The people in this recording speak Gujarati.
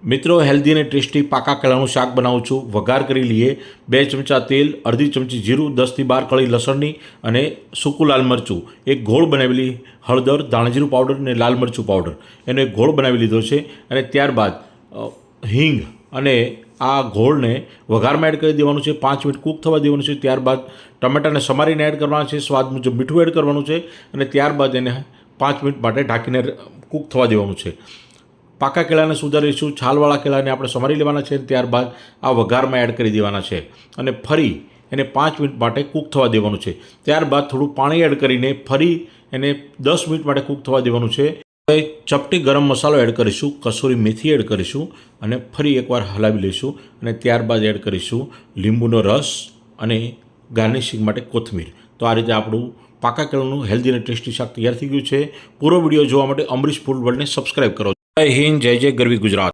મિત્રો હેલ્ધી અને ટેસ્ટી પાકા કેળાનું શાક બનાવું છું। વઘાર કરી લઈએ। 2 ચમચા તેલ, અડધી ચમચી જીરું, 10 થી 12 કળી લસણની અને સૂકું લાલ મરચું, એક ઘોળ બનાવેલી હળદર, ધાણાજીરું પાવડર અને લાલ મરચું પાવડર એનો એક ઘોળ બનાવી લીધો છે। અને ત્યારબાદ હિંગ અને આ ઘોળને વઘારમાં એડ કરી દેવાનું છે। 5 મિનિટ કૂક થવા દેવાનું છે। ત્યારબાદ ટમેટાને સમારીને એડ કરવાના છે, સ્વાદ મુજબ મીઠું એડ કરવાનું છે અને ત્યારબાદ એને 5 મિનિટ માટે ઢાંકીને કૂક થવા દેવાનું છે। પાકા કેળાને સુધારીશું। છાલવાળા કેળાને આપણે સમારી લેવાના છે। ત્યારબાદ આ વઘારમાં એડ કરી દેવાના છે અને ફરી એને 5 મિનિટ માટે કૂક થવા દેવાનું છે। ત્યારબાદ થોડું પાણી એડ કરીને ફરી એને 10 મિનિટ માટે કૂક થવા દેવાનું છે। હવે ચપટી ગરમ મસાલો એડ કરીશું, કસૂરી મેથી એડ કરીશું અને ફરી એકવાર હલાવી લઈશું અને ત્યારબાદ એડ કરીશું લીંબુનો રસ અને ગાર્નિશિંગ માટે કોથમીર। તો આ રીતે આપણું પાકા કેળાનું હેલ્ધી અને ટેસ્ટી શાક તૈયાર થઈ ગયું છે। પૂરો વિડીયો જોવા માટે અમરીશ ફૂડ વર્લ્ડને સબસ્ક્રાઈબ કરો। જય હિન્દ, જય જય ગરવી ગુજરાત।